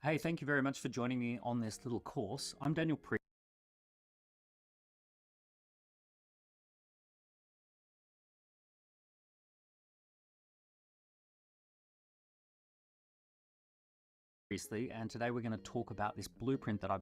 Hey, thank you very much for joining me on this little course. I'm Daniel Priestley, and today we're going to talk about this blueprint that I've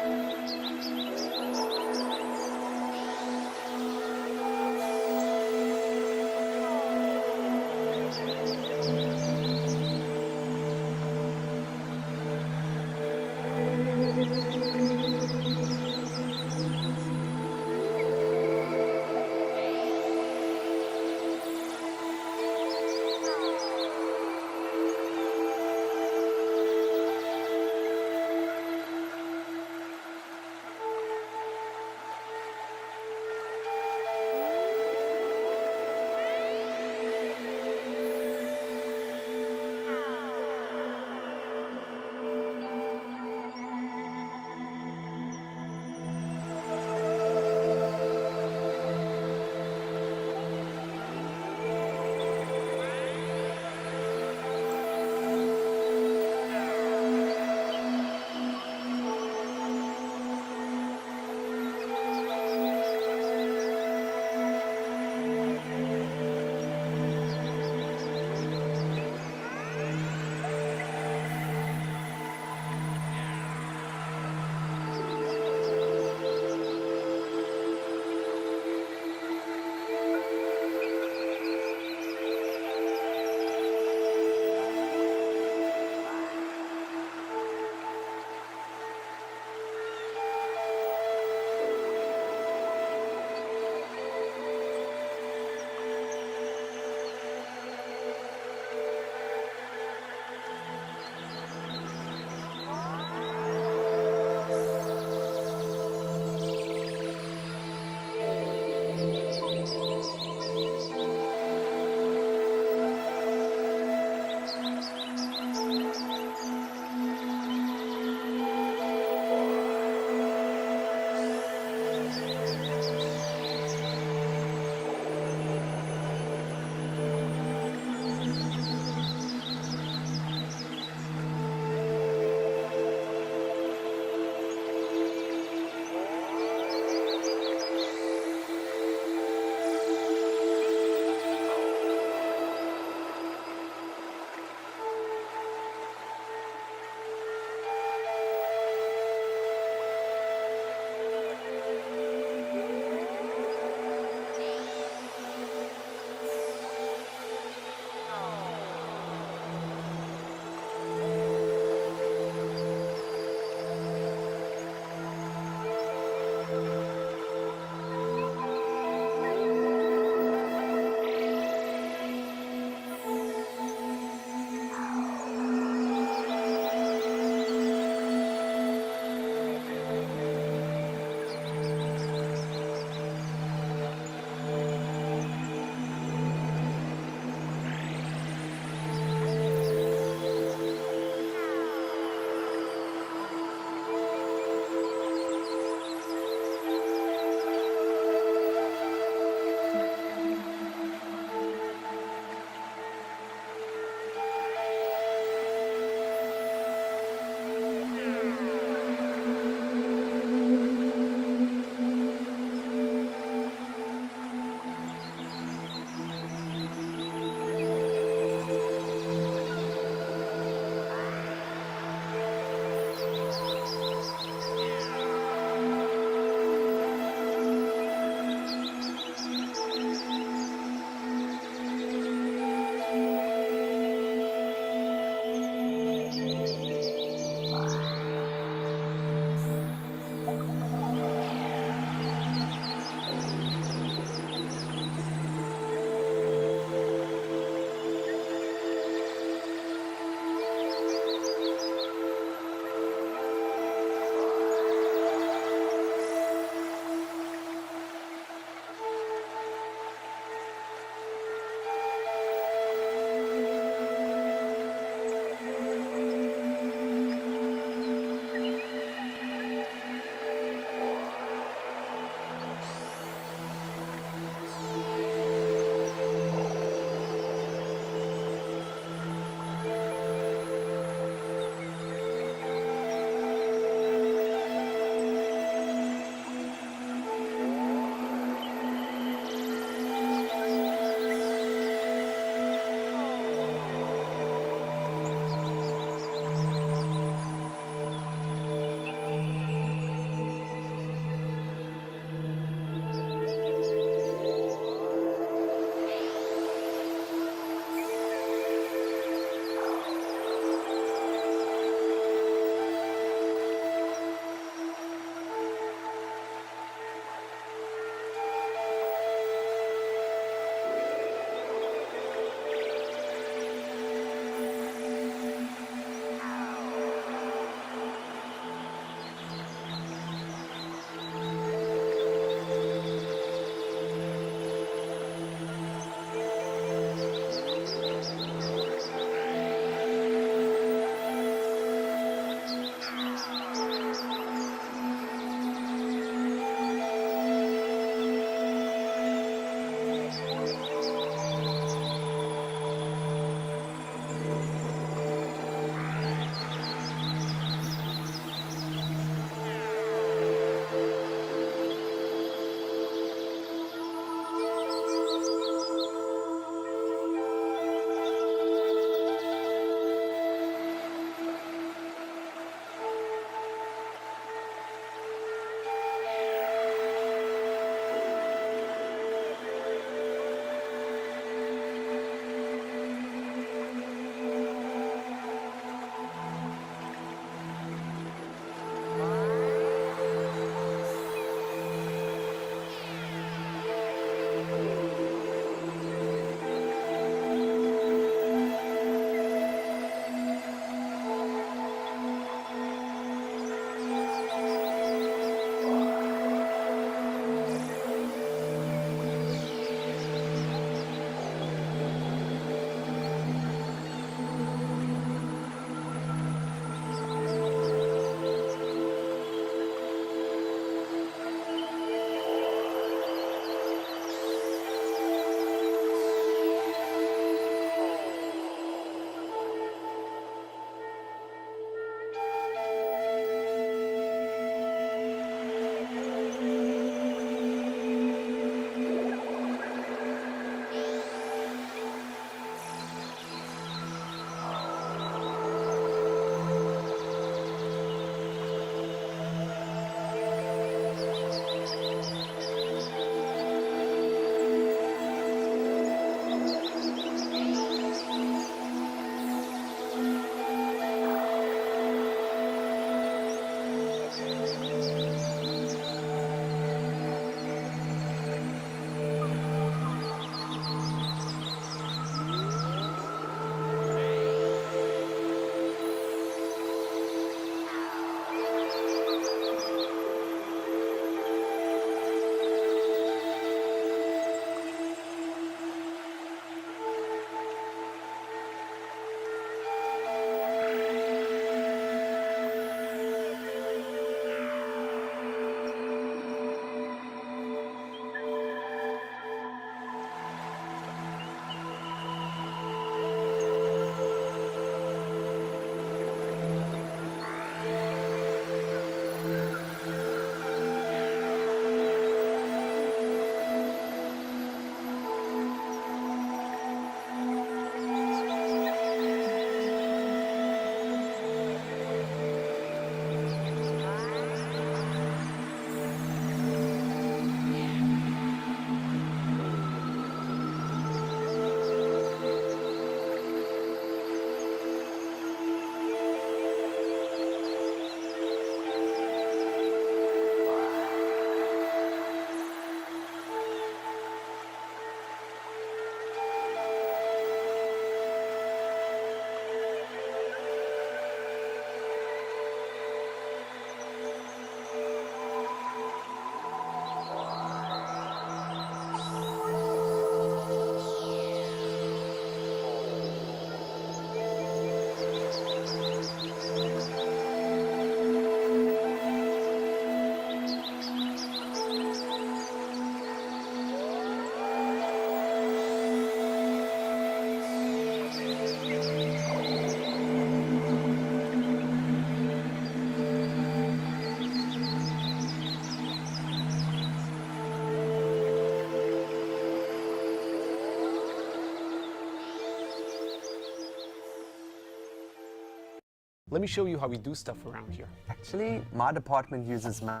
Let me show you how we do stuff around here. Actually, my department uses Mike.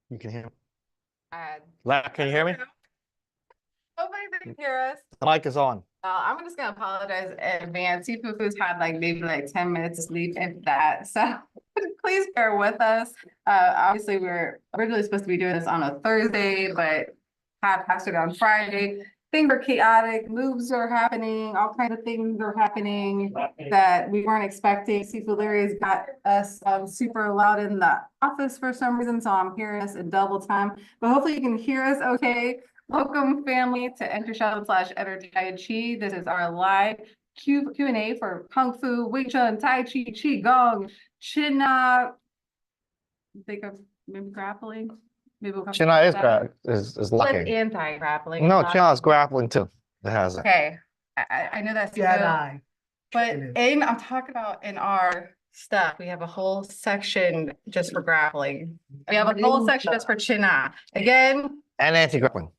You can hear me? Can you hear me? Hopefully they can hear us. The mic is on. I'm just gonna apologize in advance. Seafood's had maybe 10 minutes to sleep if that. So please bear with us. Obviously we're originally supposed to be doing this on a Thursday, but had passed it on Friday. Things are chaotic, moves are happening, all kinds of things are happening that we weren't expecting. Seafood Larry's got us super loud in the office for some reason, so I'm hearing us a double time. But hopefully you can hear us okay. Welcome, family, to Enter Shaolin / Enter Tai Chi. This is our live Q&A for Kung Fu, Wing Chun, Tai Chi, Qi Gong, Chin think of maybe grappling. Maybe we'll come China back is to that. is locking. Anti-grappling. No, China is grappling too. It has it. Okay, I know that's Jedi. but I'm talking about in our stuff, we have a whole section just for grappling. We have a whole section just for Chin Again, And anti-grappling.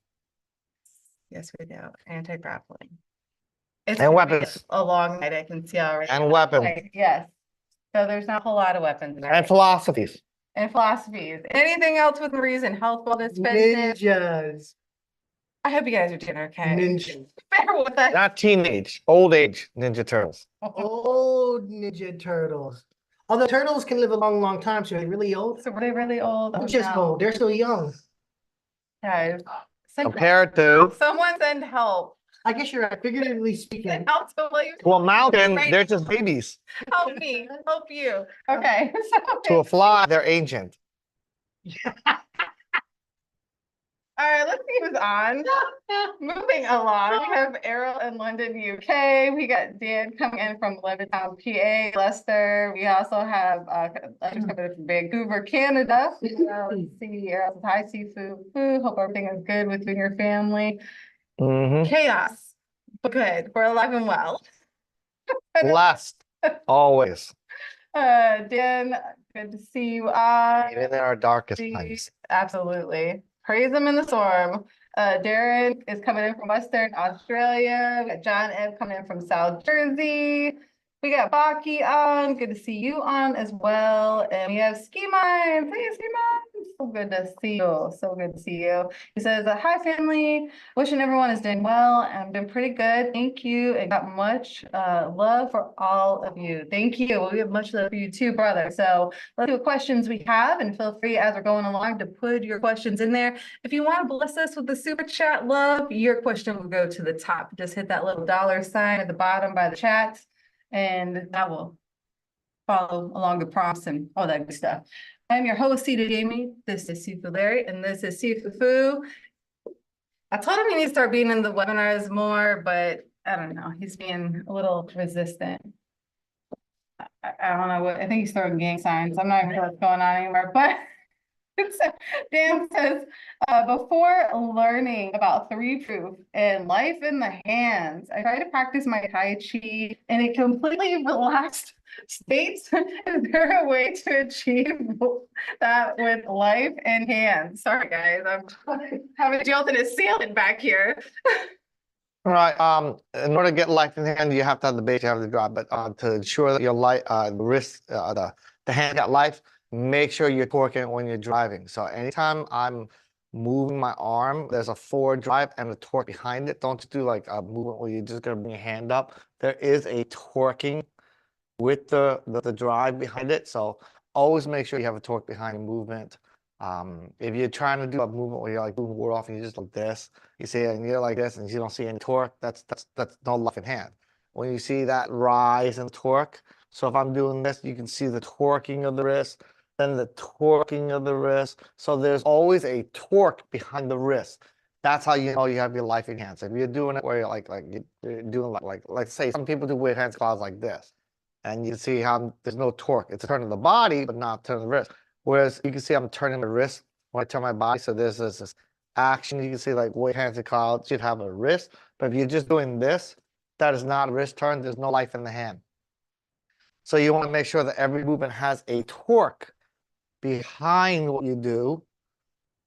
yes, we do. Anti-grappling. And It's gonna be weapons. a long night, I can see already. And weapons. Yes. So there's not a whole lot of weapons. And philosophies. And philosophies. Anything else with reason? Health, wellness, fitness? Ninjas. I hope you guys are doing okay. Ninjas. Bear with us. Not teenage, old age Ninja Turtles. Old Ninja Turtles. Although turtles can live a long, long time, so they're really old. So were they really old? They're just old. They're still young. Guys, Compared to someone send help. I guess you're right. Figuratively speaking. Send help to William. a mountain, Right. they're just babies. Help me, help you. Okay. To a fly, they're ancient. All right, let's see who's on. Moving along, we have Errol in London, UK. We got Dan coming in from Levittown, PA, Leicester. We also have letters coming in from Vancouver, Canada. Let's see, Errol says, hi, seafood. Hope everything is good with you and your family. Mm-hmm. Chaos. but good. We're alive and well. Blessed always, Dan, good to see you on. even in our darkest See- times. Absolutely. Praise him in the storm. Darren is coming in from Western Australia. We got John Ebb coming in from South Jersey. We got Baki on. Good to see you on as well. And we have Ski Mines. Hey, Ski Mines. So good to see you. So good to see you. He says, hi, family. Wishing everyone is doing well. I'm doing pretty good. Thank you. And got much love for all of you. Thank you. We have much love for you too, brother. So let's see what questions we have, and feel free as we're going along to put your questions in there. If you want to bless us with the super chat love, your question will go to the top. Just hit that little $ at the bottom by the chat, and that will follow along the prompts and all that good stuff. I'm your host, Cita Jamie. This is Sifu Larry, and this is Sifu Fu. I told him he needs to start being in the webinars more, but I don't know. He's being a little resistant. I don't know what, I think he's throwing gang signs. I'm not even sure what's going on anymore, but Dan says, before learning about 3-proof and life in the hands, I tried to practice my Tai Chi in a completely relaxed state. Is there a way to achieve that with life in hands? Sorry, guys, I'm having Jolton is sealing back here. All right. In order to get life in the hand, you have to have the base, you have the drive. But to ensure that your life, the wrist, the hand got life, make sure you're torquing when you're driving. So anytime I'm moving my arm, there's a forward drive and a torque behind it. Don't do like a movement where you're just gonna bring your hand up. There is a torquing with the drive behind it. So always make sure you have a torque behind the movement. If you're trying to do a movement where you're like moving forward off and you're just like this, you see it and you're like this and you don't see any torque, that's no life in hand. When you see that rise in torque, so if I'm doing this, you can see the torquing of the wrist, then the torquing of the wrist. So there's always a torque behind the wrist. That's how you know you have your life in hands. If you're doing it where you're you're doing like say some people do weird hands clouds like this, and you can see how there's no torque. It's a turn of the body, but not turn of the wrist. Whereas you can see I'm turning my wrist when I turn my body. So there's this action. You can see like weight hands and clouds should have a wrist. But if you're just doing this, that is not a wrist turn. There's no life in the hand. So you want to make sure that every movement has a torque behind what you do,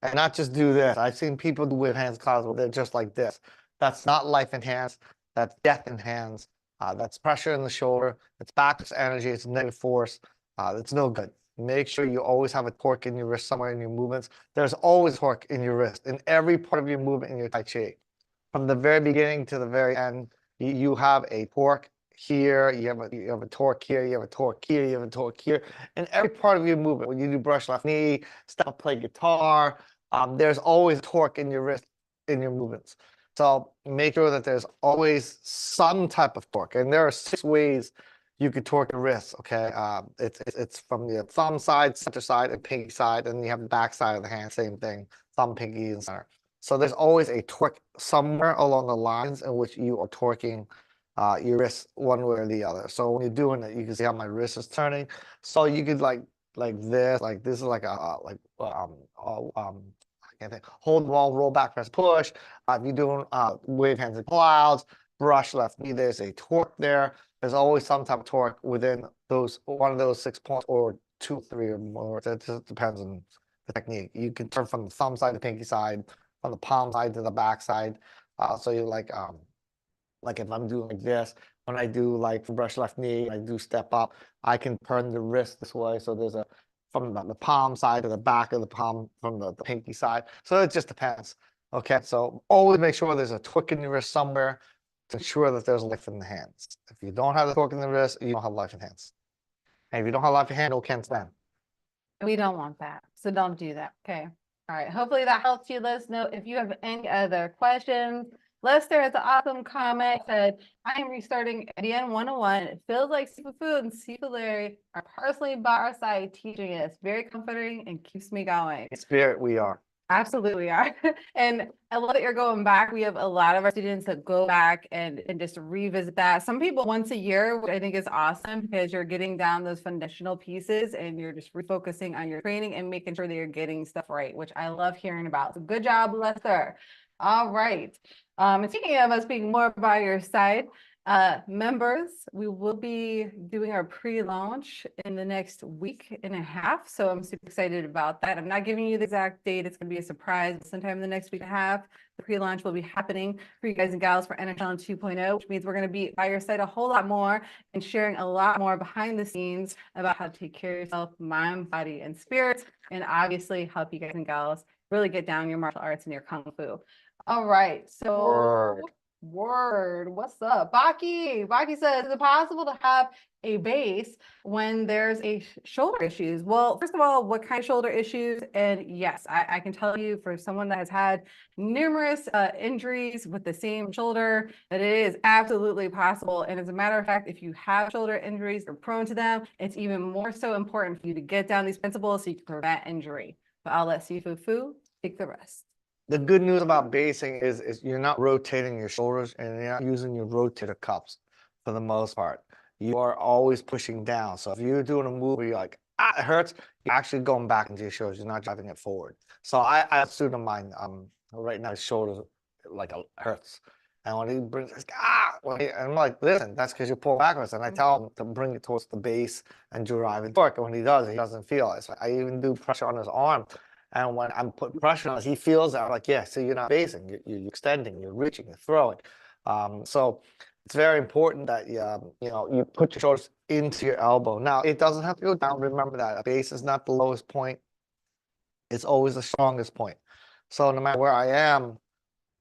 and not just do this. I've seen people do with hands clouds where they're just like this. That's not life in hands. That's death in hands. That's pressure in the shoulder. It's backwards energy. It's negative force. It's no good. Make sure you always have a torque in your wrist somewhere in your movements. There's always torque in your wrist in every part of your movement in your Tai Chi. From the very beginning to the very end, you have a torque here, you have a torque here, you have a torque here, you have a torque here. In every part of your movement, when you do brush left knee, step up, play guitar, there's always torque in your wrist, in your movements. So make sure that there's always some type of torque. And there are 6 ways you could torque the wrist, okay? It's from the thumb side, center side, and pinky side, and you have the back side of the hand, same thing, thumb, pinky, and center. So there's always a torque somewhere along the lines in which you are torquing your wrist one way or the other. So when you're doing it, you can see how my wrist is turning. So you could like this is like a I can't think. Hold the ball, roll back, press, push. If you're doing wave hands and clouds, brush left knee, there's a torque there. There's always some type of torque within those one of those 6 points, or 2, 3, or more. It just depends on the technique. You can turn from the thumb side to pinky side, from the palm side to the back side. So you like if I'm doing like this, when I do like brush left knee, I do step up, I can turn the wrist this way. So there's a from the palm side to the back of the palm from the pinky side. So it just depends. Okay, so always make sure there's a torque in your wrist somewhere to ensure that there's life in the hands. If you don't have the torque in the wrist, you don't have life in hands. And if you don't have life in hand, no can't stand. We don't want that, so don't do that. Okay. All right. Hopefully that helps you. Let us know if you have any other questions. Lester has an awesome comment, said, I am restarting ADN 101. It feels like Sifu Fu and Sifu Larry are personally by our side teaching us. Very comforting and keeps me going. In spirit, we are. Absolutely are. And I love that you're going back. We have a lot of our students that go back and just revisit that. Some people once a year, which I think is awesome because you're getting down those foundational pieces and you're just refocusing on your training and making sure that you're getting stuff right, which I love hearing about. So good job, Lester. All right. And speaking of us being more by your side, members, we will be doing our pre-launch in the next week and a half. So I'm super excited about that. I'm not giving you the exact date. It's going to be a surprise. Sometime in the next week and a half, the pre-launch will be happening for you guys and gals for NHL 2.0, which means we're going to be by your side a whole lot more and sharing a lot more behind the scenes about how to take care of yourself, mind, body, and spirit, and obviously help you guys and gals really get down your martial arts and your kung fu. All right. So word, what's up? Baki says, is it possible to have a base when there's a shoulder issues? Well, first of all, what kind of shoulder issues? And yes, I can tell you for someone that has had numerous injuries with the same shoulder, that it is absolutely possible. And as a matter of fact, if you have shoulder injuries or prone to them, it's even more so important for you to get down these principles so you can prevent injury. But I'll let Sifu Fu take the rest. The good news about basing is you're not rotating your shoulders and you're not using your rotator cuffs for the most part. You are always pushing down. So if you're doing a move where you're like, it hurts, you're actually going back into your shoulders. You're not driving it forward. So I have a student of mine, right now his shoulders like hurts. And when he brings, and I'm like, listen, that's because you're pulling backwards. And I tell him to bring it towards the base and drive and torque. And when he does, he doesn't feel it. So I even do pressure on his arm. And when I'm putting pressure on it, he feels that. I'm like, yeah, so you're not basing, you're extending, you're reaching, you're throwing. So it's very important that you put your shoulders into your elbow. Now, it doesn't have to go down. Remember that a base is not the lowest point. It's always the strongest point. So no matter where I am,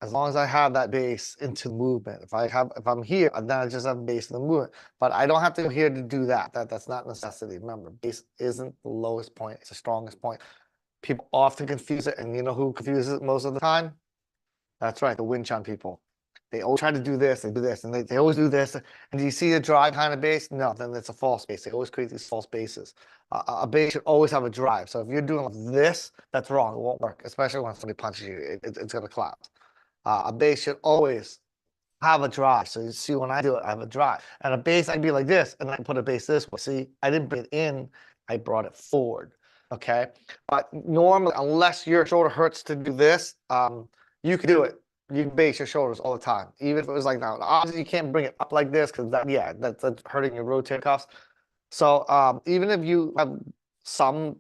as long as I have that base into the movement, if I'm here, then I just have base in the movement. But I don't have to go here to do that. That's not necessity. Remember, base isn't the lowest point, it's the strongest point. People often confuse it, and you know who confuses it most of the time? That's right, the Wing Chun people. They always try to do this, they do this, and they always do this. And do you see a drive kind of base? No, then it's a false base. They always create these false bases. A base should always have a drive. So if you're doing this, that's wrong. It won't work, especially when somebody punches you. It's going to collapse. A base should always have a drive. So you see when I do it, I have a drive. And a base, I'd be like this, and I put a base this way. See, I didn't bring it in, I brought it forward. Okay. But normally, unless your shoulder hurts to do this, you can do it. You can base your shoulders all the time. Even if it was like now, obviously you can't bring it up like this because that's hurting your rotator cuffs. So even if you have some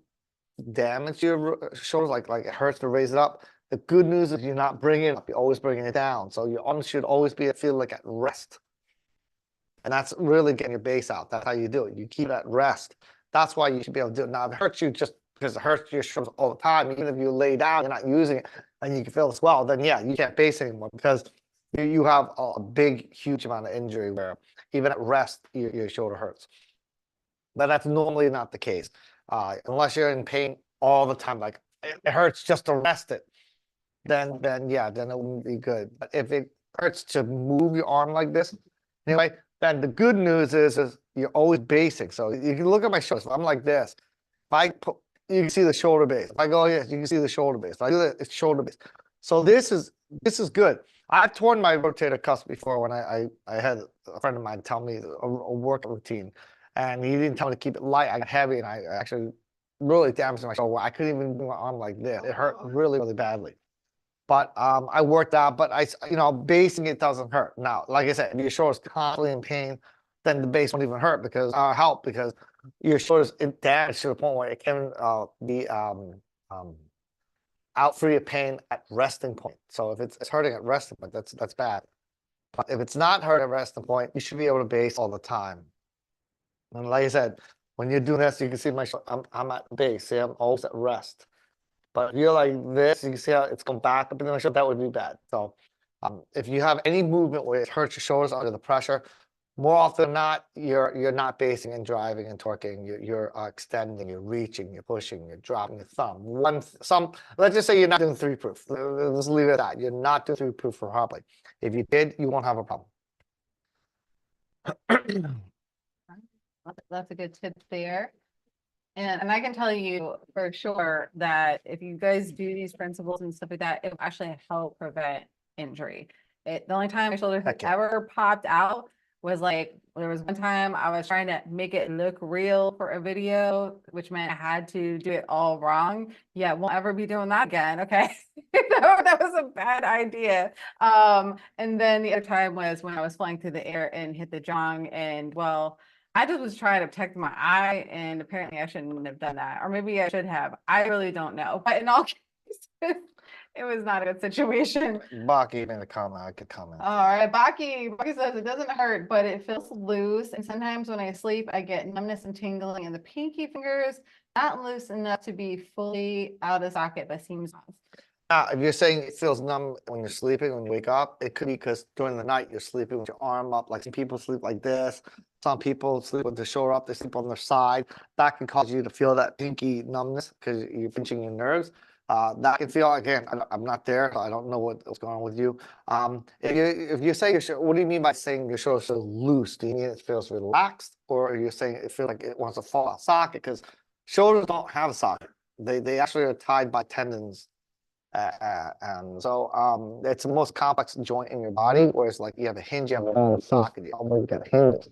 damage to your shoulders, like it hurts to raise it up, the good news is you're not bringing it up, you're always bringing it down. So your arms should always feel like at rest. And that's really getting your base out. That's how you do it. You keep it at rest. That's why you should be able to do it. Now, if it hurts you just because it hurts your shoulders all the time, even if you lay down, you're not using it, and you can feel as well, then yeah, you can't base anymore because you have a big, huge amount of injury where even at rest, your shoulder hurts. But that's normally not the case. Unless you're in pain all the time, like it hurts just to rest it, then it wouldn't be good. But if it hurts to move your arm like this, anyway, then the good news is you're always basing. So you can look at my shoulders. If I'm like this, if I put, you can see the shoulder base. If I go here, you can see the shoulder base. If I do that, it's shoulder base. So this is good. I've torn my rotator cuffs before when I had a friend of mine tell me a workout routine, and he didn't tell me to keep it light. I got heavy, and I actually really damaged my shoulder. I couldn't even do my arm like this. It hurt really, really badly. But I worked out, but basing it doesn't hurt. Now, like I said, if your shoulder's constantly in pain, then the base won't even hurt because your shoulder's damaged to the point where it can be out free of pain at resting point. So if it's hurting at resting point, that's bad. But if it's not hurting at resting point, you should be able to base all the time. And like I said, when you're doing this, you can see my I'm at base. See, I'm always at rest. But if you're like this, you can see how it's going back up in the shoulder. That would be bad. So if you have any movement where it hurts your shoulders under the pressure, more often than not, you're not basing and driving and torquing. You're extending, you're reaching, you're pushing, you're dropping your thumb. Let's just say you're not doing 3-proof. Let's leave it at that. You're not doing 3-proof properly. If you did, you won't have a problem. That's a good tip there. And I can tell you for sure that if you guys do these principles and stuff like that, it will actually help prevent injury. The only time my shoulder has Heck yeah. ever popped out was like, there was one time I was trying to make it look real for a video, which meant I had to do it all wrong. Yeah, won't ever be doing that again. Okay. That was a bad idea. And then the other time was when I was flying through the air and hit the jong, and well, I just was trying to protect my eye, and apparently I shouldn't have done that. Or maybe I should have. I really don't know. But in all cases, it was not a good situation. Baki in the comment, I could comment. All right, Baki says it doesn't hurt, but it feels loose. And sometimes when I sleep, I get numbness and tingling in the pinky fingers, not loose enough to be fully out of socket, but seems off. If you're saying it feels numb when you're sleeping, when you wake up, it could be because during the night you're sleeping with your arm up. Like some people sleep like this. Some people sleep with the shoulder up. They sleep on their side. That can cause you to feel that pinky numbness because you're pinching your nerves. That can feel, again, I'm not there, so I don't know what's going on with you. If you say what do you mean by saying your shoulder feels loose? Do you mean it feels relaxed, or are you saying it feels like it wants to fall out of socket? Because shoulders don't have a socket. They actually are tied by tendons. And so it's the most complex joint in your body, whereas like you have a hinge, you have a socket, you almost get hinges.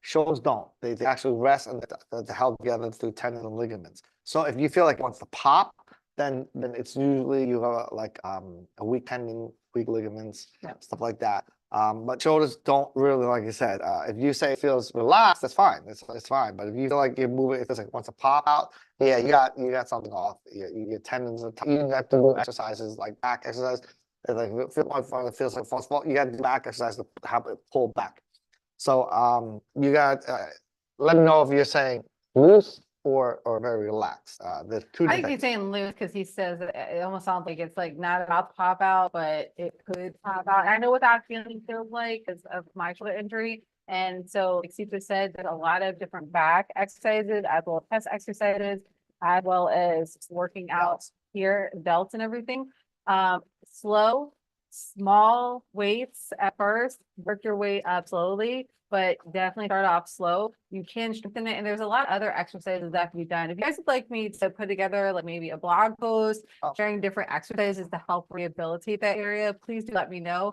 Shoulders don't. They actually rest and they're held together through tendons and ligaments. So if you feel like it wants to pop, then it's usually you have a weak tendon, weak ligaments, stuff like that. But shoulders don't really, like you said, if you say it feels relaxed, that's fine. It's fine. But if you feel like you're moving, it feels like it wants to pop out, yeah, you got something off. Your tendons are you have to do exercises like back exercise. Like it feels like false fault. You got to do back exercise to have it pull back. So you got let me know if you're saying loose or very relaxed. There's two I different think he's things. saying loose because he says it almost sounds like it's like not about to pop out, but it could pop out. I know what that feeling feels like because of my shoulder injury. And so, like Cesar said, there's a lot of different back exercises, as well as chest exercises, as well as working out here, delts and everything. Slow, small weights at first, work your way up slowly, but definitely start off slow. You can strengthen it, and there's a lot of other exercises that can be done. If you guys would like me to put together like maybe a blog post sharing different exercises to help rehabilitate that area, please do let me know,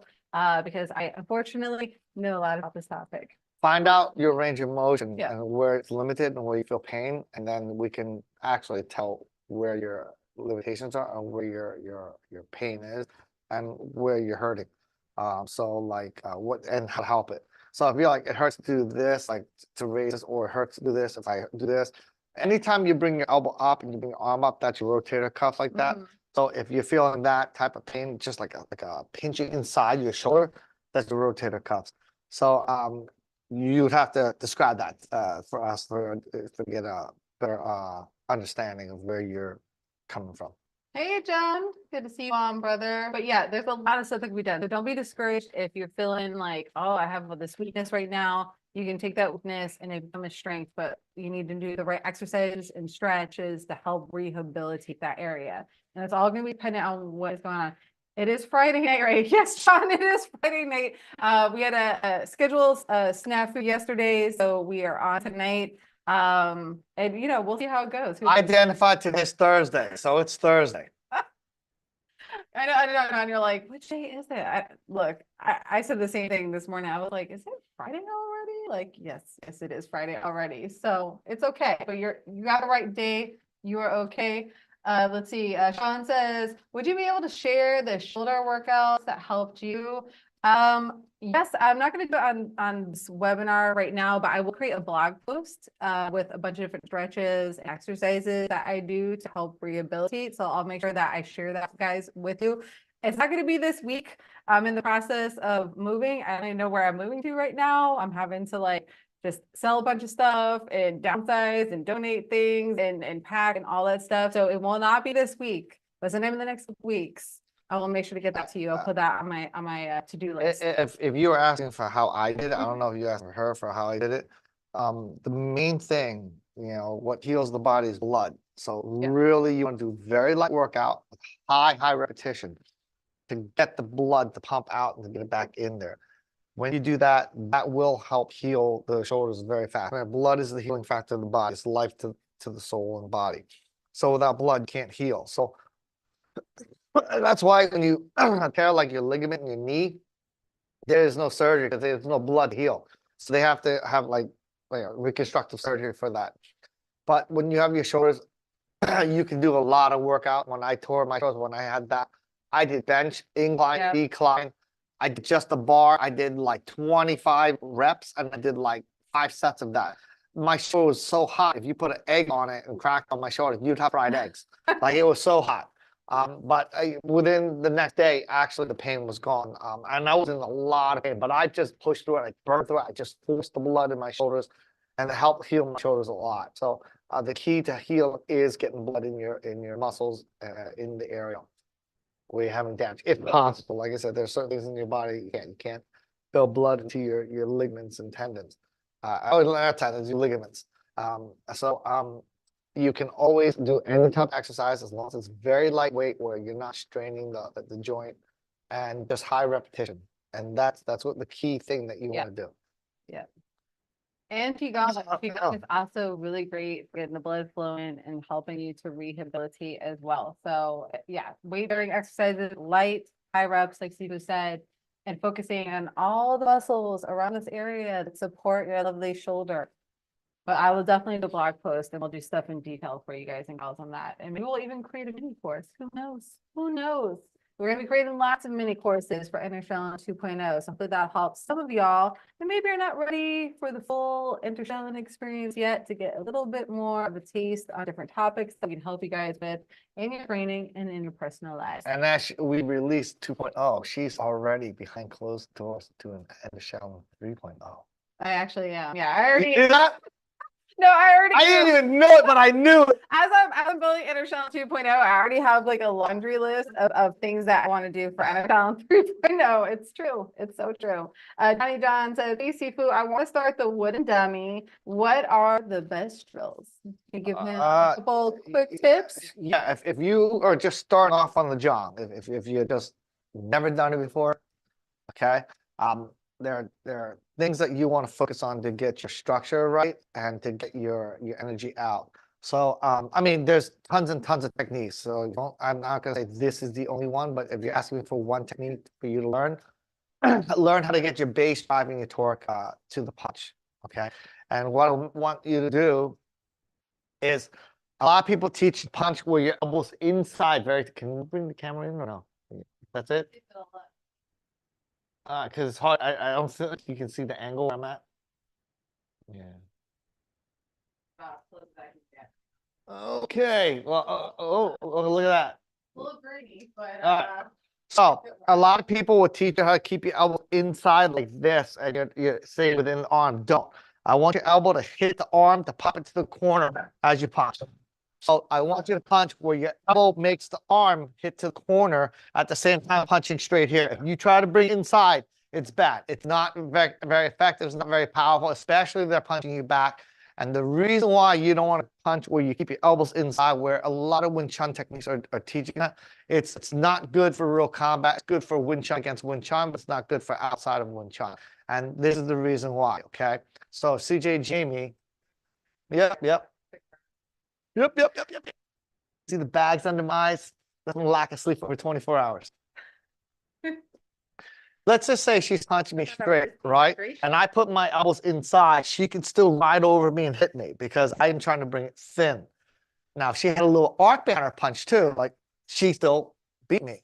because I unfortunately know a lot about this topic. Find out your range of motion and where it's limited and where you feel pain, and then we can actually tell where your limitations are and where your pain is and where you're hurting. So like what and how to help it. So if you're like it hurts to do this, like to raise this, or it hurts to do this if I do this. Anytime you bring your elbow up and you bring your arm up, that's your rotator cuff like that. So if you're feeling that type of pain, just like a pinching inside your shoulder, that's the rotator cuffs. So you'd have to describe that for us to get a better understanding of where you're coming from. Hey, John. Good to see you on, brother. But yeah, there's a lot of stuff that can be done. So don't be discouraged if you're feeling like, oh, I have this weakness right now. You can take that weakness and it become a strength, but you need to do the right exercises and stretches to help rehabilitate that area. And it's all going to be dependent on what is going on. It is Friday night, right? Yes, John, it is Friday night. We had a scheduled snafu yesterday, so we are on tonight. And you know, we'll see how it goes. Identified today's Thursday, so it's Thursday. I know, and you're like, which day is it? Look, I said the same thing this morning. I was like, is it Friday already? Like, yes, it is Friday already. So it's okay. But you got the right day. You are okay. Let's see. Sean says, would you be able to share the shoulder workouts that helped you? Yes, I'm not going to do it on this webinar right now, but I will create a blog post with a bunch of different stretches and exercises that I do to help rehabilitate. So I'll make sure that I share that, guys, with you. It's not going to be this week. I'm in the process of moving. I don't know where I'm moving to right now. I'm having to like just sell a bunch of stuff and downsize and donate things and pack and all that stuff. So it will not be this week, but sometime in the next weeks, I will make sure to get that to you. I'll put that on my to-do list. If you were asking for how I did it, I don't know if you asked for her for how I did it. The main thing, what heals the body is blood. So really, you want to do very light workout with high repetition to get the blood to pump out and to get it back in there. When you do that, that will help heal the shoulders very fast. Blood is the healing factor of the body. It's life to to the soul and body. So without blood, you can't heal. So that's why when you tear like your ligament in your knee, there is no surgery because there's no blood to heal. So they have to have like reconstructive surgery for that. But when you have your shoulders, you can do a lot of workout. When I tore my shoulders, when I had that, I did bench, incline, Yep. decline. I did just a bar. I did like 25 reps and I did like 5 sets of that. My shoulder was so hot. If you put an egg on it and cracked on my shoulder, you'd have fried eggs. Like it was so hot. But within the next day, actually, the pain was gone. And I was in a lot of pain, but I just pushed through it. I burned through it. I just forced the blood in my shoulders, and it helped heal my shoulders a lot. So the key to heal is getting blood in your muscles in the area where you're having damage, if possible. Like I said, there's certain things in your body you can't build blood into your ligaments and tendons. Not tendons, your ligaments. You can always do any type of exercise as long as it's very lightweight, where you're not straining the joint, and just high repetition. And that's what the key thing that you want to do. And Qigong is also really great for getting the blood flowing and helping you to rehabilitate as well. So yeah, weight bearing exercises, light, high reps, like Sifu said, and focusing on all the muscles around this area that support your lovely shoulder. But I will definitely do a blog post and we'll do stuff in detail for you guys and gals on that. And maybe we'll even create a mini course. Who knows? Who knows? We're going to be creating lots of mini courses for Inner Shaolin 2.0. So hopefully that helps some of y'all. And maybe you're not ready for the full Inner Shaolin experience yet, to get a little bit more of a taste on different topics that we can help you guys with in your training and in your personal lives. And as we released 2.0, she's already behind closed doors to an Inner Shaolin 3.0. I actually am. Yeah, I already. Is that? No, I didn't even know it, but I knew it. As I'm building Inner Shaolin 2.0, I already have like a laundry list of things that I want to do for Inner Shaolin 3.0. It's true. It's so true. Johnny John says, hey, Sifu, I want to start the wooden dummy. What are the best drills? Can you give me a couple quick tips? Yeah, if you are just starting off on the job, if you just never done it before, okay, there are things that you want to focus on to get your structure right and to get your energy out. So I mean, there's tons and tons of techniques. So I'm not gonna say this is the only one, but if you're asking me for one technique for you to learn, learn how to get your base driving your torque to the punch. Okay, and what I want you to do is, a lot of people teach punch where your elbows inside. Can you bring the camera in or no? That's it. Because it's hard. I don't feel like you can see the angle where I'm at. Yeah. Okay. Well, look at that. A little grainy, but so a lot of people will teach you how to keep your elbow inside like this, and you say within the arm. Don't. I want your elbow to hit the arm, to pop it to the corner as you punch. So I want you to punch where your elbow makes the arm hit to the corner at the same time punching straight here. If you try to bring it inside, it's bad. It's not very, very effective. It's not very powerful, especially if they're punching you back. And the reason why you don't want to punch where you keep your elbows inside, where a lot of Wing Chun techniques are teaching that, it's not good for real combat. It's good for Wing Chun against Wing Chun, but it's not good for outside of Wing Chun. And this is the reason why, okay? So CJ Jamie, yep. See the bags under my eyes? Doesn't lack of sleep over 24 hours. Let's just say she's punching me straight, right? And I put my elbows inside. She can still ride over me and hit me because I'm trying to bring it thin. Now, if she had a little arc behind her punch too, like, she still beat me.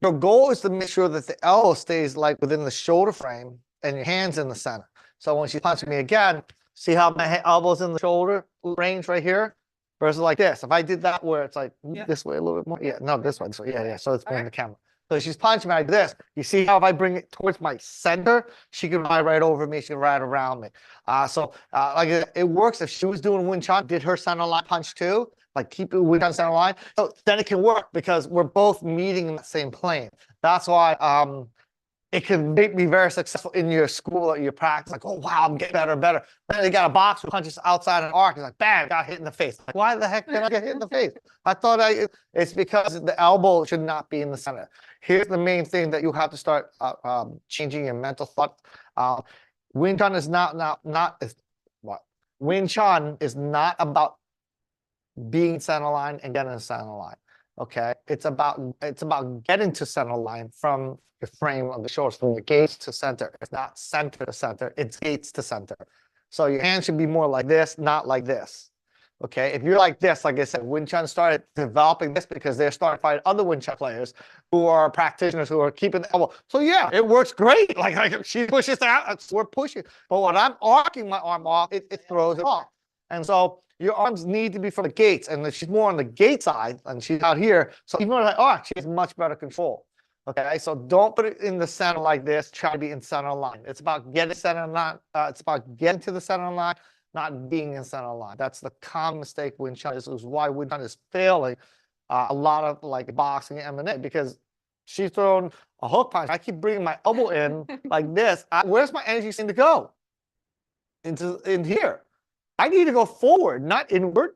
Your goal is to make sure that the elbow stays like within the shoulder frame and your hands in the center. So when she's punching me again, see how my elbow's in the shoulder range right here? Versus like this. If I did that where it's like this way a little bit more. Yeah, no, this way. Yeah. So it's bringing the camera. So she's punching me like this. You see how if I bring it towards my center, she can ride right over me. She can ride around me. Like it works. If she was doing Wing Chun, did her center line punch too, like keep it Wing Chun center line. So then it can work because we're both meeting in the same plane. That's why it can make me very successful in your school or your practice. Like, oh, wow, I'm getting better and better. Then they got a box who punches outside an arc. It's like, bam, got hit in the face. Like, why the heck did I get hit in the face? I thought it's because the elbow should not be in the center. Here's the main thing that you have to start changing your mental thought. Wing Chun is Wing Chun is not about being center line and getting to center line. Okay, it's about getting to center line from the frame of the shoulders, from the gates to center. It's not center to center, it's gates to center. So your hand should be more like this, not like this. Okay, if you're like this, like I said, Wing Chun started developing this because they're starting to find other Wing Chun players who are practitioners who are keeping the elbow. So yeah, it works great. Like she pushes out, we're pushing. But when I'm arcing my arm off, it throws it off. And so your arms need to be from the gates, and she's more on the gate side, and she's out here. So even when I arc, she has much better control. Okay, so don't put it in the center like this. Try to be in center line. It's about getting center line. It's about getting to the center line, not being in center line. That's the common mistake Wing Chun is why Wing Chun is failing a lot of like boxing and MMA, because she's thrown a hook punch. I keep bringing my elbow in like this. Where's my energy seem to go? In here. I need to go forward, not inward.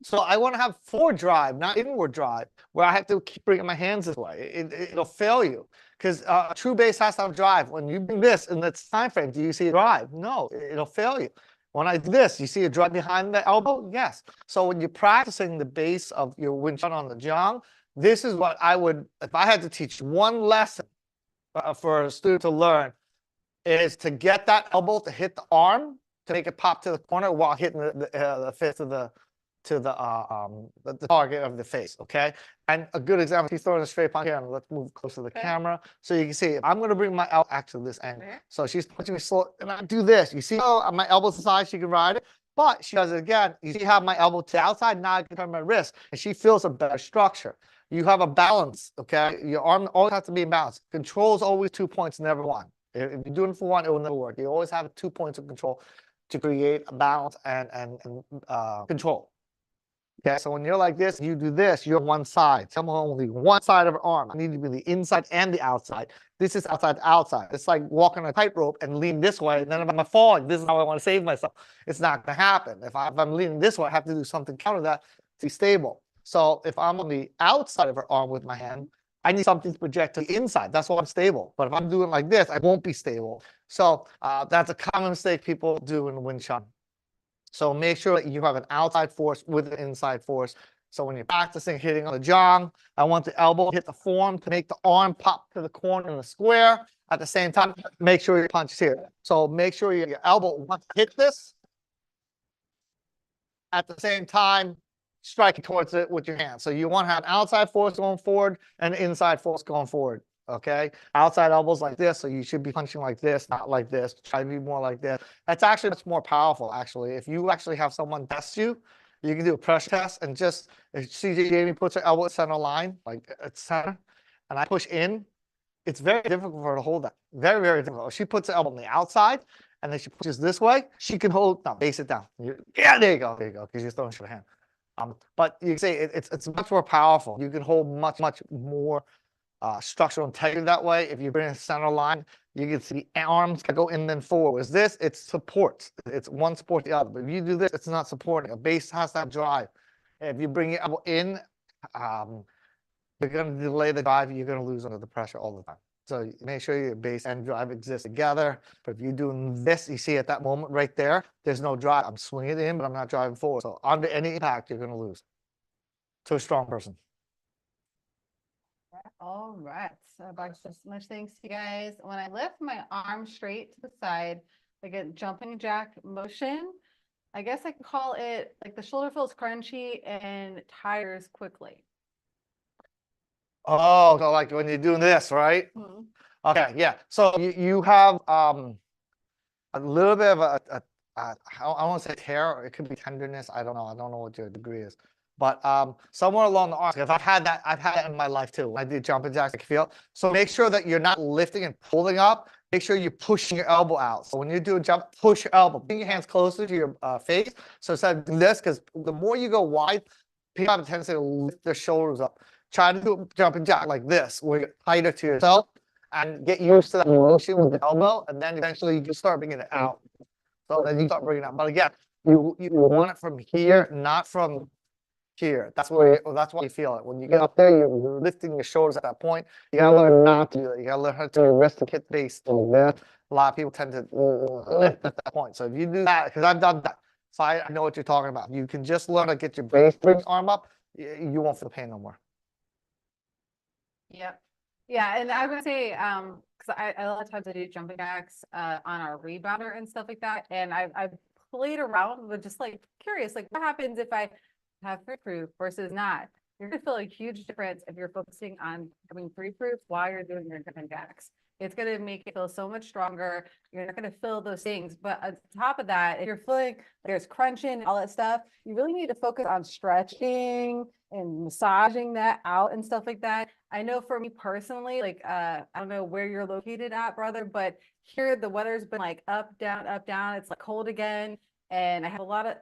So I want to have forward drive, not inward drive, where I have to keep bringing my hands this way. It'll fail you, because a true base has to have drive. When you bring this in that time frame, do you see a drive? No, it'll fail you. When I do this, you see a drive behind the elbow? Yes. So when you're practicing the base of your Wing Chun on the Jiang, this is what I would, if I had to teach one lesson for a student to learn, is to get that elbow to hit the arm, to make it pop to the corner while hitting the fist of the target of the face, okay? And a good example, she's throwing a straight punch here, and let's move close to the camera so you can see. I'm going to bring my elbow actually this angle. So she's punching me slow, and I do this. You see how my elbow's aside, she can ride it, but she does it again. You see how my elbow to the outside, now I can turn my wrist, and she feels a better structure. You have a balance, okay? Your arm always has to be in balance. Control is always 2 points, never one. If you're doing it for one, it will never work. You always have 2 points of control to create a balance and control. Okay, so when you're like this, you do this, you're one side. Someone only one side of her arm. I need to be the inside and the outside. This is outside to outside. It's like walking a tightrope and lean this way, and then if I'm falling, this is how I want to save myself. It's not going to happen. If I'm leaning this way, I have to do something counter that to be stable. So if I'm on the outside of her arm with my hand, I need something to project to the inside. That's why I'm stable. But if I'm doing like this, I won't be stable. So that's a common mistake people do in Wing Chun. So make sure that you have an outside force with an inside force. So when you're practicing hitting on the Jiang, I want the elbow hit the form to make the arm pop to the corner in the square. At the same time, make sure your punch is here. So make sure your elbow wants to hit this. At the same time, striking towards it with your hand. So you want to have an outside force going forward and an inside force going forward. Okay, outside elbows like this, so you should be punching like this, not like this. Try to be more like this. That's actually much more powerful, actually. If you actually have someone test you, you can do a pressure test, and just if CJ Jamie puts her elbow at center line, like at center, and I push in, it's very difficult for her to hold that. Very, very difficult. If she puts her elbow on the outside, and then she pushes this way, she can hold, no, base it down. Yeah, there you go, because you're throwing short hand. But you can say it's much more powerful. You can hold much more structural integrity that way. If you bring a center line, you can see the arms that go in then forward. With this, it supports. It's one support the other. But if you do this, it's not supporting. A base has to have drive. If you bring your elbow in, you're going to delay the drive. You're going to lose under the pressure all the time. So make sure your base and drive exist together. But if you're doing this, you see at that moment right there, there's no drive. I'm swinging it in, but I'm not driving forward. So under any impact, you're going to lose to a strong person. All right. So much thanks to you guys. When I lift my arm straight to the side, like a jumping jack motion, I guess I can call it like the shoulder feels crunchy and tires quickly. Oh, so like when you're doing this, right? Hmm. Okay, yeah. So you have a little bit of I don't want to say tear, or it could be tenderness. I don't know. I don't know what your degree is. But somewhere along the arm, if I've had that in my life too. When I do jumping jacks, I can feel. So make sure that you're not lifting and pulling up. Make sure you're pushing your elbow out. So when you do a jump, push your elbow. Bring your hands closer to your face. So instead of doing this, because the more you go wide, people have a tendency to lift their shoulders up. Try to do a jumping jack like this, where you're tighter to yourself, and get used to that motion with the elbow, and then eventually you can start bringing it out. So then you start bringing it out. But again, you want it from here, not from here. That's why you feel it. When you get up there, you're lifting your shoulders at that point. You gotta learn not to do that. You gotta learn how to do your wrist and hit base like that. A lot of people tend to lift at that point. So if you do that, because I've done that, So I know what you're talking about. You can just learn to get your base bring arm up. You won't feel pain no more. Yep. Yeah, and I would say, because I a lot of times I do jumping jacks on our rebounder and stuff like that, and I've played around with just like curious, like what happens if I have free proof versus not? You're gonna feel a huge difference if you're focusing on having free proof while you're doing your jumping jacks. It's gonna make it feel so much stronger. You're not gonna feel those things. But on top of that, if you're feeling there's crunching, all that stuff, you really need to focus on stretching and massaging that out and stuff like that. I know for me personally, like I don't know where you're located at, brother, but here the weather's been like up, down, up, down. It's like cold again. And I have a lot of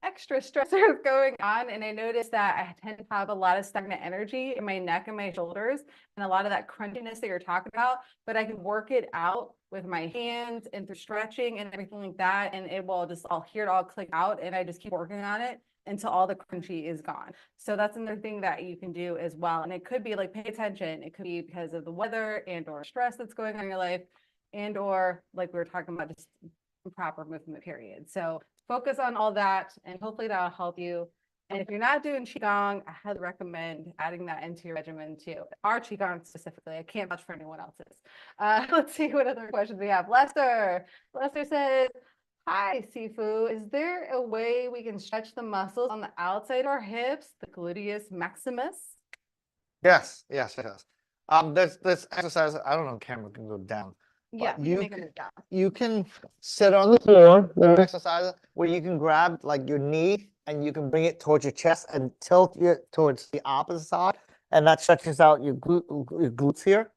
extra stressors going on. And I noticed that I tend to have a lot of stagnant energy in my neck and my shoulders and a lot of that crunchiness that you're talking about, but I can work it out with my hands and through stretching and everything like that. And it will just, I'll hear it all click out and I just keep working on it until all the crunchy is gone. So that's another thing that you can do as well. And it could be like, pay attention. It could be because of the weather and or stress that's going on in your life and or like we were talking about, just proper movement period. So focus on all that and hopefully that'll help you. And if you're not doing Qigong, I highly recommend adding that into your regimen too. Our Qigong specifically, I can't vouch for anyone else's. Let's see what other questions we have. Lester says, hi, Sifu. Is there a way we can stretch the muscles on the outside of our hips, the gluteus maximus? Yes. There's exercise. I don't know if camera can go down. Yeah, But we can make it down. you can sit on the floor. There are exercises where you can grab like your knee and you can bring it towards your chest and tilt it towards the opposite side, and that stretches out your glutes here.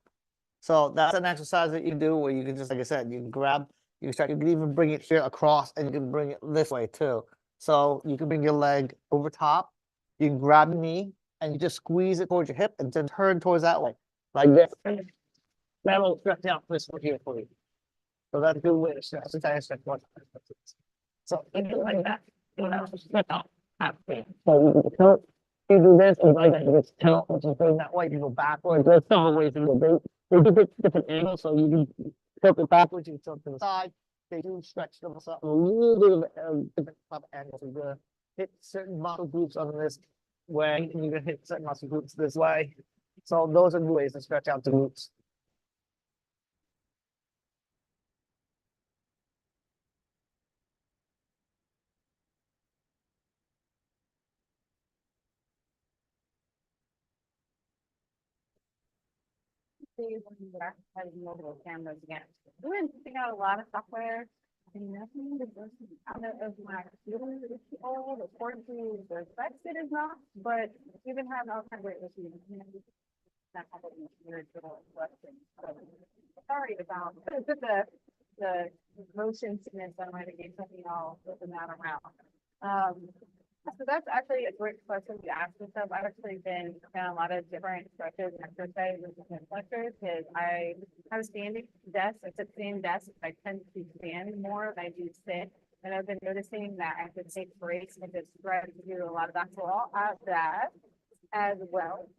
So that's an exercise that you do where you can just, like I said, you can grab, you can even bring it here across, and you can bring it this way too. So you can bring your leg over top, you can grab your knee, and you just squeeze it towards your hip and then turn towards that way, like this. That'll stretch out this one here for you. So that's a good way to stretch. So if you like that, you know, stretch out. So you can tilt. You do this, and like that, you just tilt, which is going that way. You go backwards. There's several ways to go. They do different angles, so you can tilt it backwards, you can tilt to the side. They do stretch them up a little bit of different type of angles. You're gonna hit certain muscle groups on this way, and you're gonna hit certain muscle groups this way. So those are the ways to stretch out the glutes. Having multiple cameras again. We're testing out a lot of software. And nothing is out of my computer is old, the 14, the Brexit is not, but we've been having all kinds of issues. Not having spiritual questions. So sorry about the motion sickness on my to something all flipping that around. So that's actually a great question to ask yourself. I've actually been on a lot of different stretches and exercises and flexors because I have a standing desk. I sit standing desk. I tend to stand more than I do sit. And I've been noticing that I have to take breaks and just try to do a lot of that. So I'll add that as well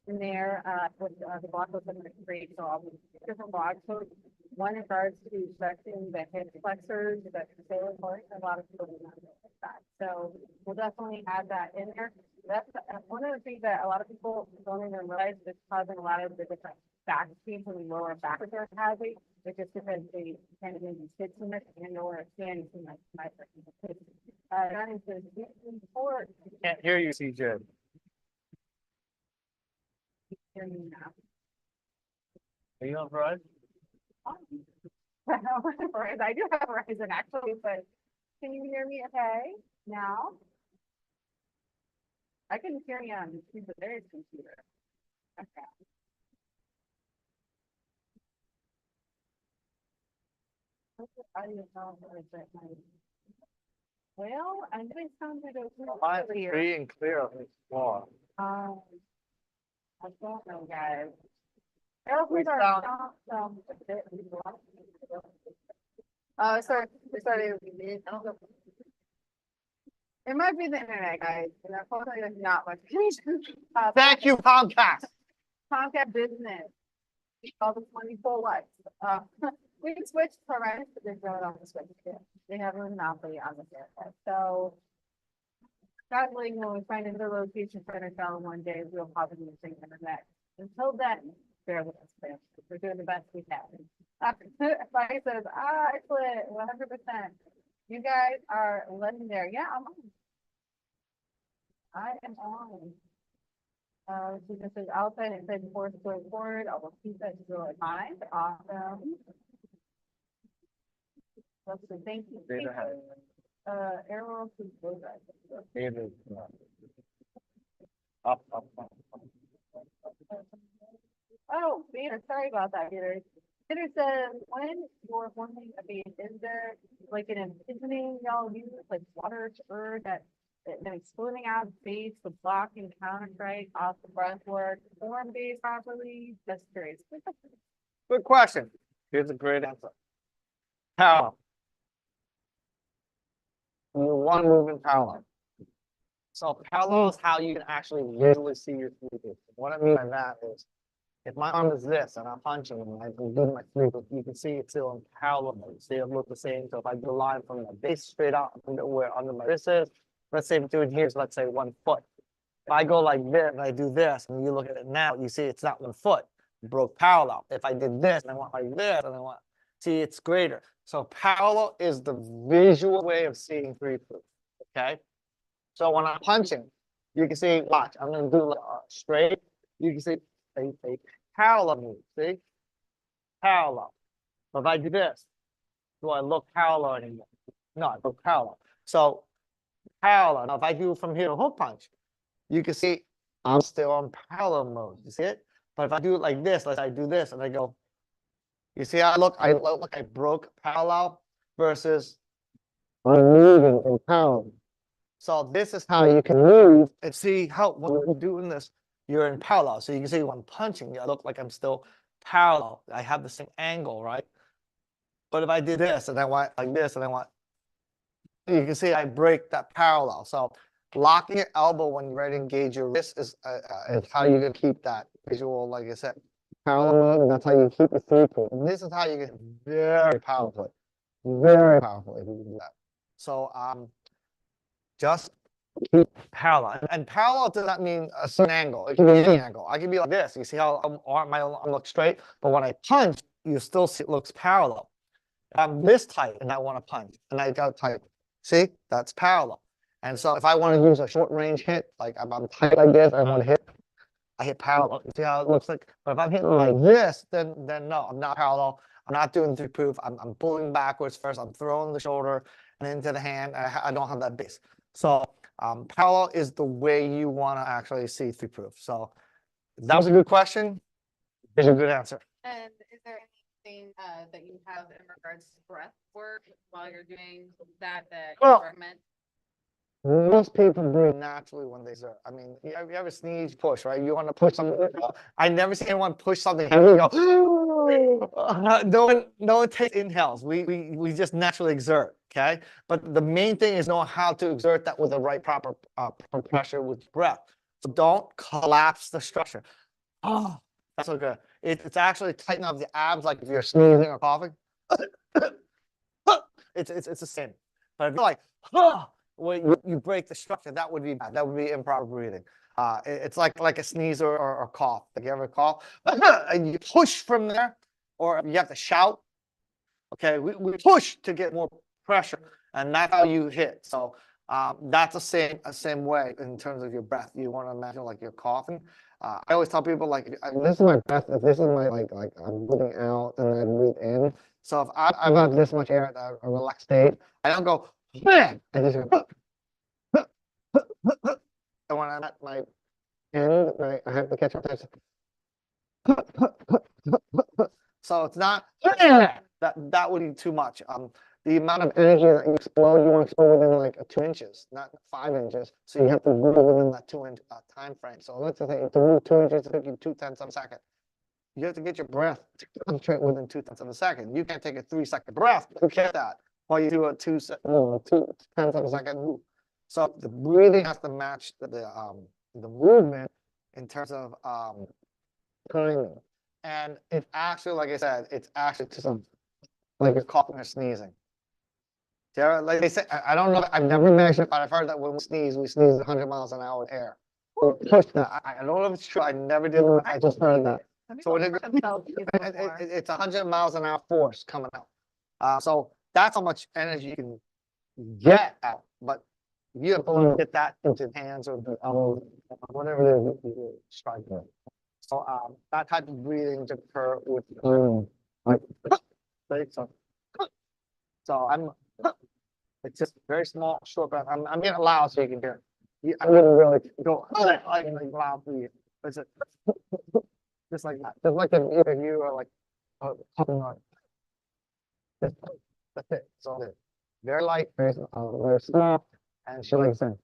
in there with the blog post I'm going to create. So I'll do different blog posts. One in regards to stretching the hip flexors, the concealer part, a lot of people do not know that. So we'll definitely add that in there. That's one of the things that a lot of people don't even realize is causing a lot of the different back pain from the lower back that they're having. It's just because they kind of maybe sit too much and or stand too much. That is the support. Can't hear you, CJ. Are you on Verizon? I do have Verizon actually, but can you hear me okay now? I can hear you on the very computer. Okay. Well, I know it sounded I'm okay. free and clear on this floor. I don't know, guys. Sorry. It might be the internet, guys. And unfortunately, there's not much connection. Thank you, Comcast. Comcast business. All the 24 lights. We can switch to rent, but there's no on the switch. They have a monopoly on the haircut. So sadly, when we find another location for our channel one day, we'll probably be using internet. Until then, bear with us, fam. We're doing the best we can. Like says, I quit 100%. You guys are legendary. Yeah, I'm on. I am on. She just says outside and said force going forward. I will keep that to go in mind. Awesome. Let's see. Thank you. Arrow to go back. Up. Oh, Peter, sorry about that, Peter. Peter says, when you're forming a base, is there like an imprisoning y'all use, like water or that excluding out base with block and counter strike off the breath work, form base properly? Just curious. Good question. Here's a great answer. Parallel. You want to move in parallel. So parallel is how you can actually visually see your sweeping. What I mean by that is, if my arm is this and I'm punching and I do my sweep, you can see it's still in parallel. See, it look the same. So if I do a line from the base straight up where under my wrist is, let's say between here's, let's say 1 foot. If I go like this and I do this, and you look at it now, you see it's not 1 foot. It broke parallel. If I did this and I went like this and I want, see it's greater. So parallel is the visual way of seeing 3-proof. Okay. So when I'm punching, you can see, watch, I'm going to do straight. You can see a parallel move, see? Parallel. So if I do this, do I look parallel anymore? No, I look parallel. So parallel. Now, if I do from here a hook punch, you can see I'm still on parallel mode. You see it? But if I do it like this, let's say I do this and I go, you see how I look? I look like I broke parallel versus I'm moving in parallel. So this is how you can move and see how when you're doing this, you're in parallel. So you can see when I'm punching, I look like I'm still parallel. I have the same angle, right? But if I did this and I went like this and I want, you can see I break that parallel. So locking your elbow when you're ready to engage your wrist is how you're going to keep that visual, like I said, parallel mode, and that's how you keep your 3-proof. And this is how you get very powerfully if you can do that. So just keep parallel. And parallel does not mean a certain angle. It can be any angle. I can be like this. You see how my arm looks straight? But when I punch, you still see it looks parallel. I'm this tight and I want to punch. And I got tight. See? That's parallel. And so if I want to use a short range hit, like I'm tight like this, I want to hit, I hit parallel. You see how it looks like? But if I'm hitting like this, then no, I'm not parallel. I'm not doing 3-proof. I'm pulling backwards first. I'm throwing the shoulder and into the hand. I don't have that base. So parallel is the way you want to actually see 3-proof. So that was a good question. Here's a good answer. And is there anything that you have in regards to breath work while you're doing that you Well, recommend? Most people breathe naturally when they exert. I mean, you ever sneeze, push, right? You want to push something. I never see anyone push something heavy and go. No one takes inhales. We just naturally exert. Okay, but the main thing is know how to exert that with the right proper pressure with breath. So don't collapse the structure. Oh, that's so good. It's actually tighten up the abs, like if you're sneezing or coughing. It's the same. But if you're like, when you break the structure, that would be bad. That would be improper breathing. It's like a sneeze or cough. Like you ever cough, and you push from there, or you have to shout. Okay, we push to get more pressure, and that's how you hit. So that's the same way in terms of your breath. You want to imagine like you're coughing. I always tell people like this is my breath. If this is my like I'm breathing out and I breathe in. So if I've got this much air at a relaxed state, I don't go bam. I just go. And when I'm at my end, I have to catch up. So it's not that would be too much. The amount of energy that you explode, you want to explode within like 2 inches, not 5 inches. So you have to move within that 2-inch time frame. So let's say to move 2 inches, it took you 2/10 of a second. You have to get your breath to concentrate within 2/10 of a second. You can't take a 3-second breath. You can't that while you do a 2/10 of a second move. So the breathing has to match the movement in terms of timing. And it's actually, like I said, it's actually just like you're coughing or sneezing. Sarah, like they say, I don't know, I've never measured it, but I've heard that when we sneeze 100 miles an hour in air. Or push that. I don't know if it's true. I never did it. I just heard that. So it's 100 miles an hour force coming out. So that's how much energy you can get out. But you have to get that into the hands or the elbow, whatever it is you strike with. So that type of breathing to occur with like so. So it's just very small, short breath. I'm getting loud so you can hear. I wouldn't really go like loud for you. But it's just like that. Just like if you are like hopping on. That's it. So very light, very small, and she like saying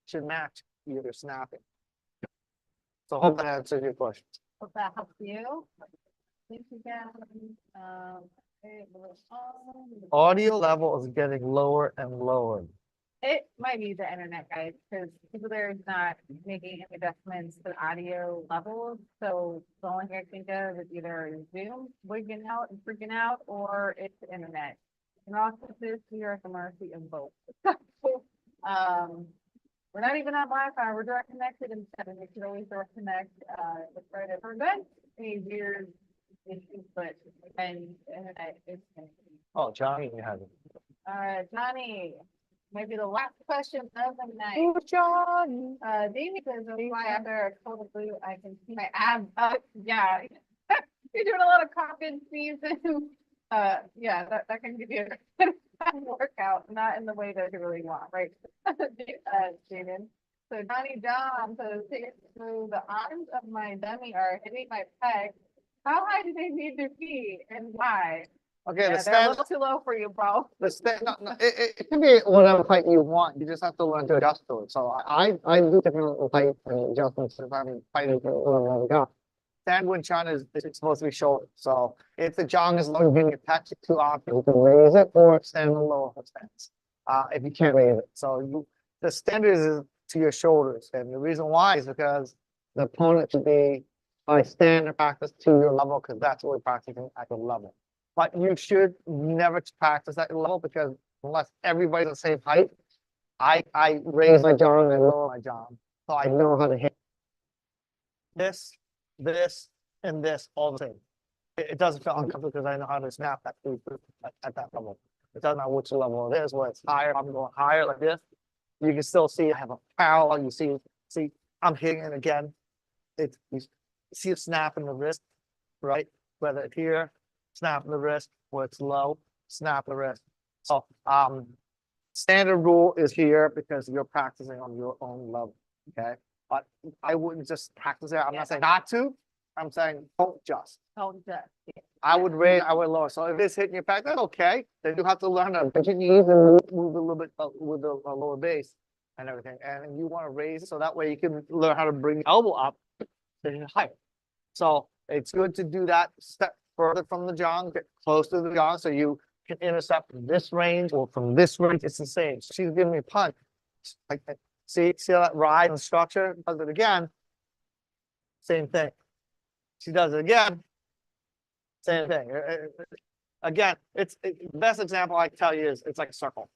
should match either snapping. So hope that answers your question. Hope that helps you. Thank you again. Audio level is getting lower and lower. It might be the internet, guys, because people there is not making any adjustments to audio levels. So the only thing I think of is either Zoom wigging out and freaking out, or it's the internet. And also this, we are at the mercy of both. We're not even on Wi-Fi, we're direct connected instead, and we should always direct connect, to try to prevent any weird issues, but and internet is. Oh, Johnny, you have it. Johnny, maybe the last question of the night. Oh, Johnny. Davey says, that's why after a cold blue, I can see my abs up. Yeah. You're doing a lot of coffin season. Yeah, that can give you a workout, not in the way that you really want, right? Jaden. So Johnny John says, take it through the arms of my dummy are hitting my peg. How high do they need to be and why? Okay, Yeah, the they're a stand, little too low for you, bro. the stand, no, it can be whatever height you want. You just have to learn to adjust to it. So I do different height adjustments if I'm fighting for a go. Stand when China is it's supposed to be shoulder. So if the jong is low, you can attach it to options. You can raise it or stand on the lower stance. If you can't raise it. So the standard is to your shoulders. And the reason why is because the opponent should be by standard practice to your level, because that's what we're practicing at your level. But you should never practice at your level, because unless everybody's the same height, I raise my jaw and I lower my jaw. So I know how to hit this, and this all the same. It doesn't feel uncomfortable because I know how to snap that food at that level. It doesn't matter which level it is, where it's higher, I'm going higher like this. You can still see I have a parallel. You see, I'm hitting it again. You see a snap in the wrist, right? Whether it's here, snap in the wrist, where it's low, snap the wrist. So standard rule is here because you're practicing on your own level. Okay. But I wouldn't just practice it. I'm not saying not to. I'm saying don't just. Don't just. I would raise, I would lower. So if it's hitting your back, that's okay. Then you have to learn to bend your knees and move a little bit with the lower base and everything. And you want to raise it so that way you can learn how to bring the elbow up to hit higher. So it's good to do that step further from the jong, get close to the jong so you can intercept from this range or from this range. It's the same. She's giving me a punch. Like, see how that ride and structure? Does it again. Same thing. She does it again. Same thing. Again, the best example I can tell you is it's like a circle.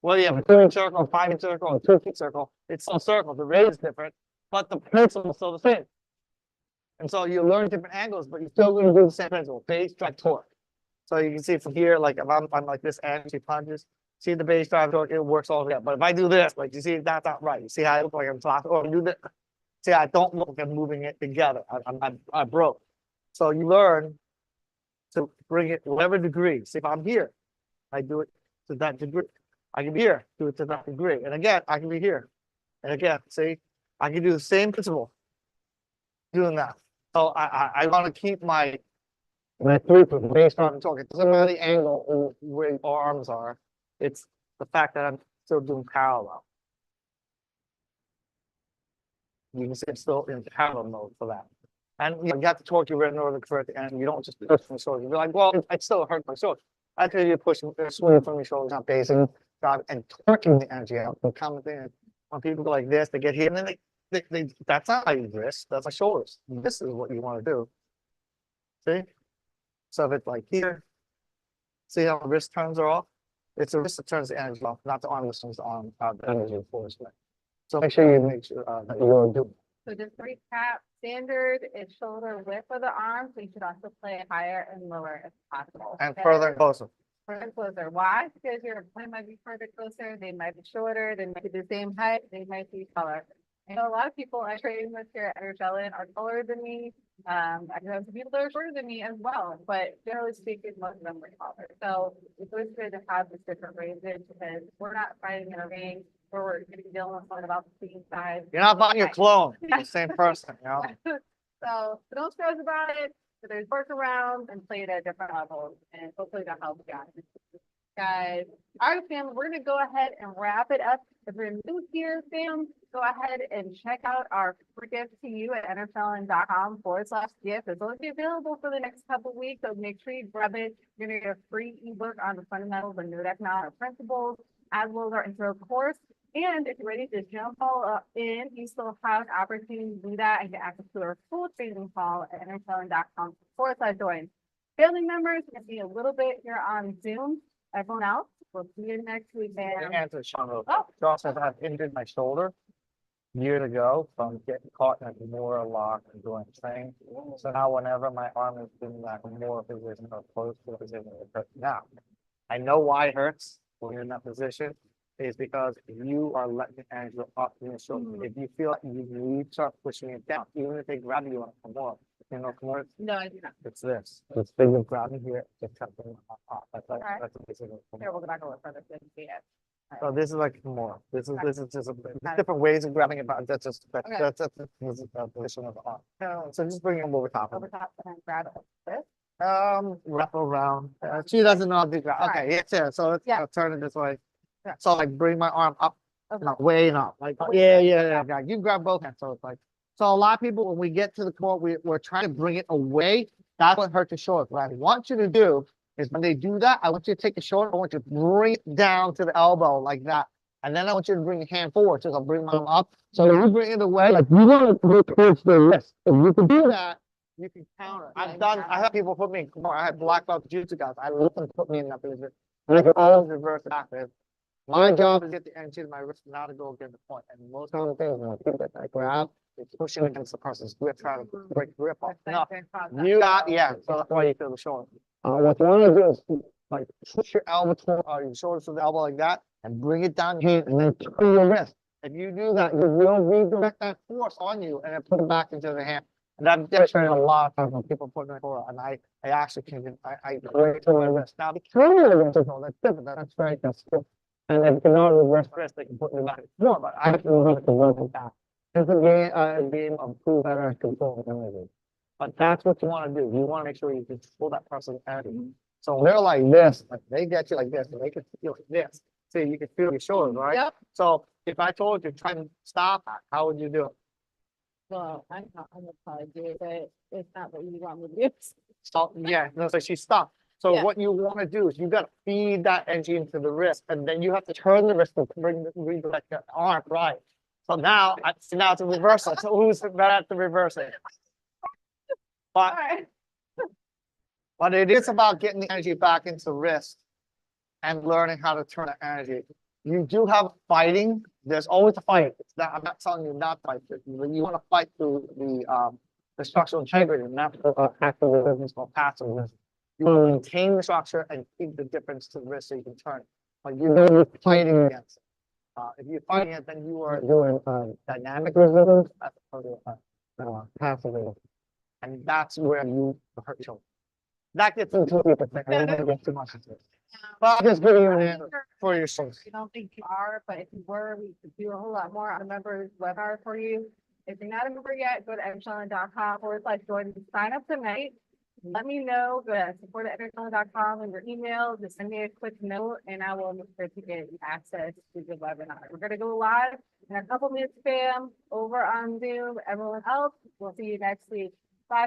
Well, you have a 2-inch circle, a 5-inch circle, a 2-feet circle. It's still a circle. The rate is different, but the principle is still the same. And so you learn different angles, but you're still going to do the same principle: base, drive, torque. So you can see from here, like if I'm like this and she punches, see the base, drive, torque, it works all together. But if I do this, like you see, that's not right. You see how I look like I'm talking, or do this. See, I don't look like I'm moving it together. I broke. So you learn to bring it whatever degree. See, if I'm here, I do it to that degree. I can be here, do it to that degree. And again, I can be here. And again, see, I can do the same principle doing that. So I want to keep my 3-foot based on torque. It doesn't matter the angle where your arms are. It's the fact that I'm still doing parallel. You can see it's still in parallel mode for that. And you have to torque your wrist in order to convert the end. You don't just push from the shoulder. You're like, well, it still hurts my shoulder. I tell you, pushing, swinging from your shoulders, not basing, driving, and torquing the energy out. The common thing when people go like this, they get here, and then that's not my wrist, that's my shoulders. This is what you want to do. See? So if it's like here, see how the wrist turns are off? It's the wrist that turns the energy off, not the arm that turns the arm, the energy force. So make sure you make sure that you're doing. So just to recap, standard is shoulder width of the arm, so you should also play it higher and lower if possible. And Okay? further and closer. Further and closer. Why? Because your opponent might be further closer, they might be shorter, they might be the same height, they might be taller. I know a lot of people I train with here at Shaolin are taller than me. I know some people that are shorter than me as well, but generally speaking, most of them are taller. So it's always good to have this different ranges because we're not fighting in a ring where we're going to be dealing with someone about the same size. You're not buying your clone, you're the same person, you know? So don't stress about it. So there's workarounds and play it at different levels, and hopefully that helps you guys. All right, fam, we're gonna go ahead and wrap it up. If you're new here, fam, go ahead and check out our free gift to you at nfln.com/gift. It's only available for the next couple of weeks, so make sure you grab it. You're gonna get a free ebook on the fundamentals and node economic principles, as well as our intro course. And if you're ready to jump all in, you still have an opportunity to do that and get access to our full training call at nfln.com/join. Family members, we're gonna see a little bit here on Zoom. Everyone else, we'll see you next week, The man. answer is Sean. Oh. Josh says I've injured my shoulder years ago from getting caught in a Kimura lock and doing training. So now whenever my arm is in like a more position or close to a position, it hurts. Now, I know why it hurts when you're in that position is because you are letting the energy go up in your shoulder. If you feel like you need to start pushing it down, even if they grab you on a Kimura, you know, Kimura, No, I do not. it's this. It's big of grabbing here, just something off. That's like, Okay. that's a basic. Here, we'll go back a little further so you can see it. So this is like more. This is just there's different ways of grabbing it, but that's just Okay. that's the position of the arm. So just bring them over top of Over top and then grab it like this. it. Wrap around. She doesn't know how to do that. Alright. Okay, yes, yeah. So let's Yeah. turn it this way. Yeah. So like bring my arm up, Okay. not way up. Like yeah. You grab both hands. So it's like so a lot of people when we get to the core, we're trying to bring it away. That's what hurts your shoulder. What I want you to do is when they do that, I want you to take the shoulder, I want you to bring it down to the elbow like that. And then I want you to bring your hand forward. So I'll bring my arm up. So when you bring it away, like you want to go towards the wrist. If you can do that, you can counter. I have people put me in, I had black belt jiu-jitsu guys. I let them put me in that position. And I can always reverse it back. My job is to get the energy to my wrist, not to go against the point. And most common things when people get that grab, they push it against the person's grip, trying to break grip off. No, you got, yeah, so that's why you feel the shoulder. What you want to do is like push your elbow your shoulders to the elbow like that and bring it down your hand and then turn your wrist. If you do that, you will redirect that force on you and then put it back into the hand. And I've demonstrated a lot of times when people put it forward and I actually can, I break to my wrist. Now, because my wrist is all that's different, that's very, that's good. And if you cannot reverse wrist, they can put it back more, but I don't know how to work it back. It's a game of who better control energy. But that's what you want to do. You want to make sure you control that person's energy. So they're like this, like they get you like this, and they can feel this. See, you can feel your shoulders, right? Yep. So if I told you try to stop, how would you do it? Well, I'm gonna probably do it, but it's not what you want me to do. So yeah, no, so she stopped. So Yeah. what you want to do is you got to feed that energy into the wrist, and then you have to turn the wrist and redirect the arm, right? So now, now it's a reversal. So who's better at the reversing? But Alright. But it is about getting the energy back into the wrist and learning how to turn the energy. You do have fighting. There's always a fight. It's not, I'm not telling you not to fight. You want to fight through the structural integrity, not active resistance or passive resistance. You want to maintain the structure and keep the difference to the wrist so you can turn it. But you're not fighting against it. If you're fighting it, then you are doing dynamic resistance as opposed to passive resistance. And that's where you hurt your shoulder. That gets into it, but I don't want to get too much into it. But I'm just giving you an answer for your shoulders. I don't think you are, but if you were, we could do a whole lot more on a members webinar for you. If you're not a member yet, go to nfln.com/join. Sign up tonight. Let me know. Go to support@nfln.com and your email. Just send me a quick note and I will make sure to get you access to the webinar. We're gonna go live in a couple minutes, fam, over on Zoom. Everyone else, we'll see you next week.